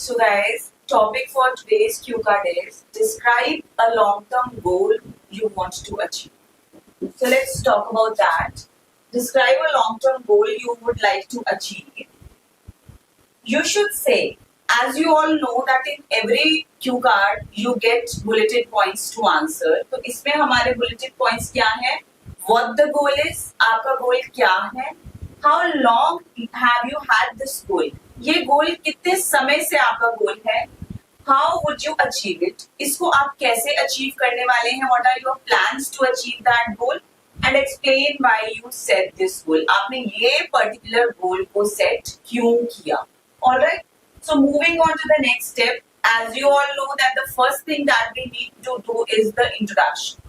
So guys, topic for today's cue card is describe a long-term goal you want to achieve. So let's talk about that. Describe a long-term goal you would like to achieve. You should say, as you all know that in every cue card you get bulleted points to answer. तो इसमें हमारे bulleted points क्या हैं? What the goal is? आपका goal क्या है? How long have you had this goal? ये गोल कितने समय से आपका गोल है? How would you achieve it? इसको आप कैसे अचीव करने वाले हैं? What are your plans to achieve that goal? And explain why you set this goal. आपने ये particular goal को set क्यों किया? Alright. So moving on to the next step. As you all know that the first thing that we need to do is the introduction.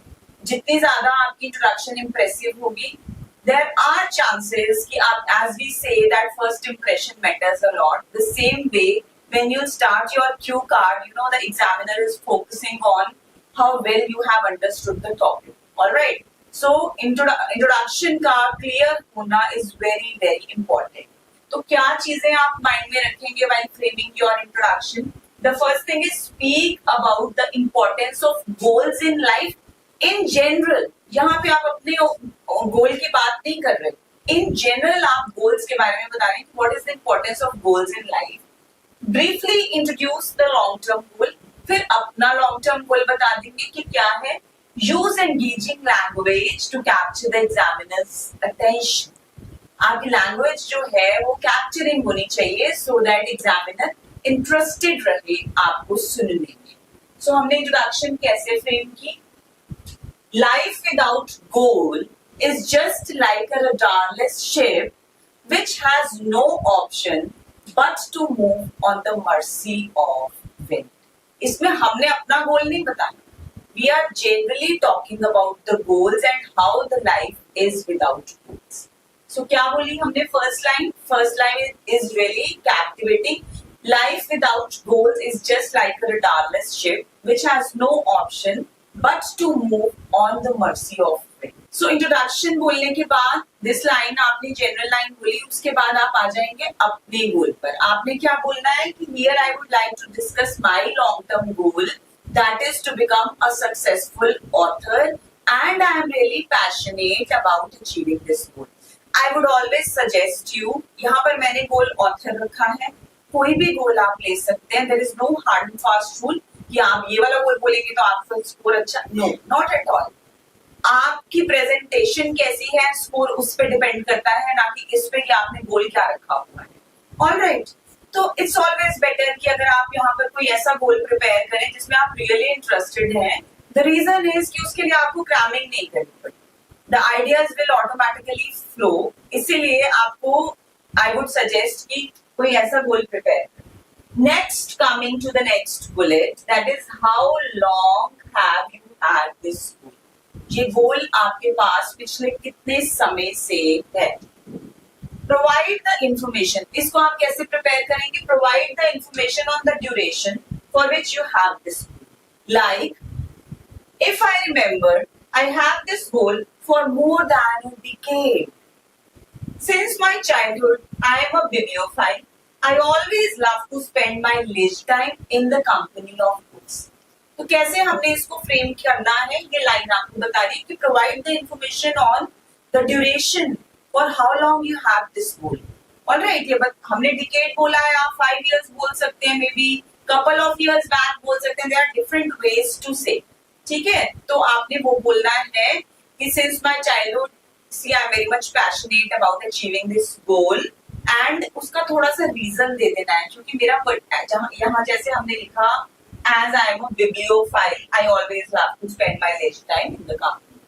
जितनी ज़्यादा आपकी introduction impressive होगी, there are chances कि आप, as we say that first impression matters a lot. The same way when you start your cue card, you know the examiner is focusing on how well you have understood the topic. All right. So introduction का clear होना is very very important. तो क्या चीजें आप mind में रखेंगे while framing your introduction? The first thing is speak about the importance of goals in life in general. यहाँ पे आप अपने गोल की बात नहीं कर रहे. In general आप goals के बारे में बता रहे हैं. What is the importance of goals in life? Briefly introduce the long term goal. फिर अपना long term goal बता देंगे कि क्या है. Use engaging language to capture the examiner's attention. आपकी लैंग्वेज जो है वो कैप्चरिंग होनी चाहिए सो दैट एग्जामिनर इंटरेस्टेड रहे आपको सुनने में. सो हमने इंट्रोडक्शन कैसे फ्रेम की? Life without goal is just like a rudderless ship which has no option but to move on the mercy of wind. इसमें हमने अपना गोल नहीं बताया. We are generally talking about the goals and how the life is without goals. So क्या बोली हमने first line? First line is really captivating. Life without goals is just like a rudderless ship which has no option but to move on the mercy of wind. So introduction बोलने के बाद this line आपने general line बोली, उसके बाद आप आ जाएंगे अपने गोल पर. आपने क्या बोलना है कि here I would like to discuss my long term goal that is to become a successful author and I am really passionate about achieving this goal. I would always suggest you, यहाँ पर मैंने गोल author रखा है. कोई भी गोल आप ले सकते हैं. There is no hard and fast rule कि आप ये वाला गोल बोलेंगे तो आपका स्कोर अच्छा. No, not at all. आपकी प्रेजेंटेशन कैसी है स्कोर उस पर डिपेंड करता है, ना कि इस पे कि आपने गोल क्या रखा हुआ है. Alright. तो इट्स ऑलवेज बेटर कि अगर आप यहाँ पर कोई ऐसा गोल प्रिपेयर करें जिसमें आप रियली इंटरेस्टेड हैं. द रीजन इज कि उसके लिए आपको क्रैमिंग नहीं करनी पड़ती. The ideas will automatically flow. इसीलिए आपको I would suggest कि कोई ऐसा गोल prepare. Next, coming to the next bullet, that is how long have you had this goal? ये गोल आपके पास पिछले कितने समय से है? Provide the information. इसको आप कैसे prepare करेंगे? Provide the information on the duration for which you have this goal. Like, if I remember, I have this goal for more than a decade. Since my childhood, I am a bibliophile. I always love to spend my leisure time in the company of books. तो कैसे हमने इसको frame करना है? ये line आपको बता रही है कि provide the information on the duration for how long you have this goal. Alright, ये हमने decade बोला है, आप 5 years बोल सकते हैं, maybe couple of years back बोल सकते हैं. There are different ways to say. ठीक है, तो आपने वो बोलना है कि since my childhood, see I am very much passionate about achieving this goal and उसका थोड़ा सा रीजन दे देना है क्योंकि मेरा यहाँ जैसे हमने लिखा as I am a bibliophile, I always love to spend my leisure time in the company.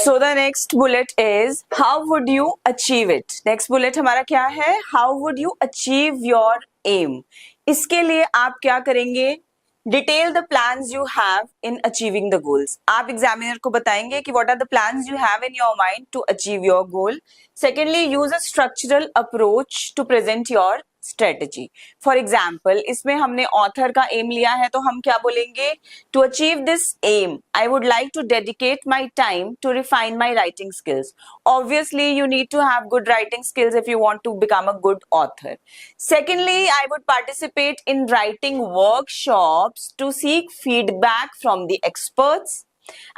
So the next bullet is how would you achieve it? Next bullet हमारा क्या है? How would you achieve your aim? इसके लिए आप क्या करेंगे? Detail the plans you have in achieving the goals. आप examiner को बताएंगे कि what are the plans you have in your mind to achieve your goal. Secondly, use a structural approach to present your strategy. For example इसमें हमने author का M लिया है तो हम क्या बोलेंगे, to achieve this aim I would like to dedicate my time to refine my writing skills. Obviously you need to have good writing skills if you want to become a good author. Secondly, I would participate in writing workshops to seek feedback from the experts.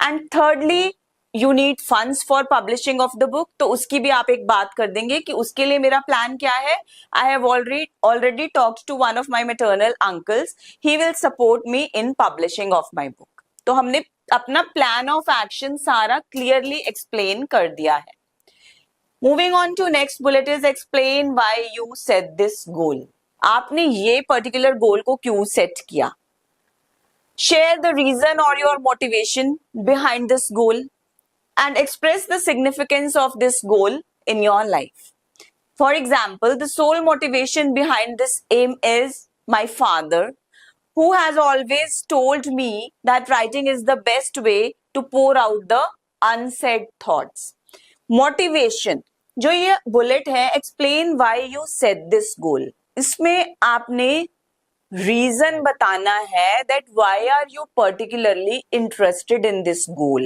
And thirdly, you need funds for publishing of the book. तो उसकी भी आप एक बात कर देंगे कि उसके लिए मेरा प्लान क्या है. I have already talked to one of my maternal uncles. He will support me in publishing of my book. तो हमने अपना प्लान ऑफ एक्शन सारा क्लियरली एक्सप्लेन कर दिया है. Moving on to next bullet is explain why you set this goal. आपने ये particular goal को क्यों सेट किया. Share the reason or your motivation behind this goal and express the significance of this goal in your life. For example, the sole motivation behind this aim is my father, who has always told me that writing is the best way to pour out the unsaid thoughts. Motivation, जो ये bullet है, explain why you set this goal. इसमें आपने reason बताना है that why are you particularly interested in this goal.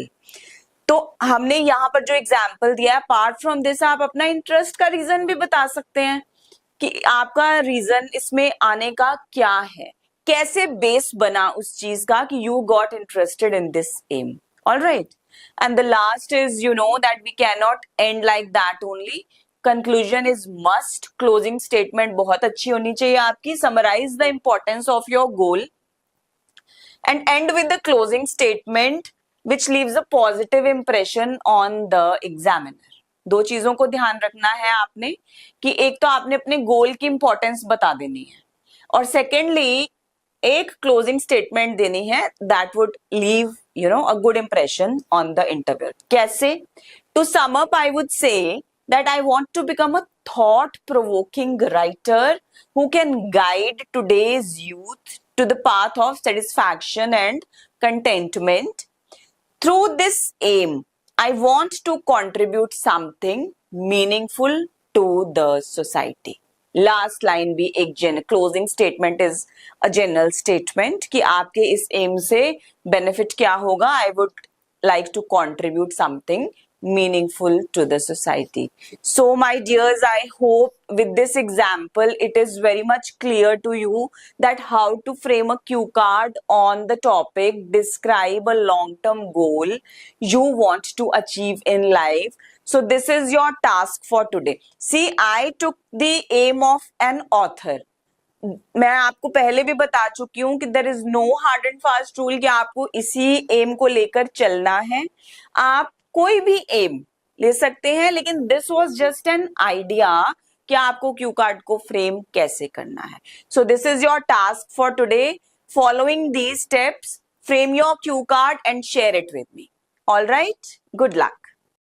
तो हमने यहाँ पर जो एग्जाम्पल दिया है, अपार्ट फ्रॉम दिस आप अपना इंटरेस्ट का रीजन भी बता सकते हैं कि आपका रीजन इसमें आने का क्या है, कैसे बेस बना उस चीज का कि you got interested in this aim. Alright, and the last is you know that we can not end like that only. Conclusion is must. Closing statement बहुत अच्छी होनी चाहिए आपकी. Summarize the importance of your goal and end with the closing statement which leaves a positive impression on the examiner. दो चीजों को ध्यान रखना है आपने कि एक तो आपने अपने गोल की इंपॉर्टेंस बता देनी है और सेकेंडली एक क्लोजिंग स्टेटमेंट देनी है that would leave a good impression on the interviewer. कैसे? To sum up, I would say that I want to become a thought-provoking writer who can guide today's youth to the path of satisfaction and contentment. Through this aim, I want to contribute something meaningful to the society. Last line भी एक closing statement is a general statement कि आपके इस aim से benefit क्या होगा. I would like to contribute something meaningful to the society. So my dears, I hope with this example it is very much clear to you that how to frame a cue card on the topic describe a long-term goal you want to achieve in life. So this is your task for today. See, I took the aim of an author. मैं आपको पहले भी बता चुकी हूँ कि there is no hard and fast rule कि आपको इसी एम को लेकर चलना है. आप कोई भी एम ले सकते हैं, लेकिन this was just an idea कि आपको क्यू कार्ड को फ्रेम कैसे करना है. So this is your task for today. Following these steps, frame your Q card and share it with me. All right, good luck.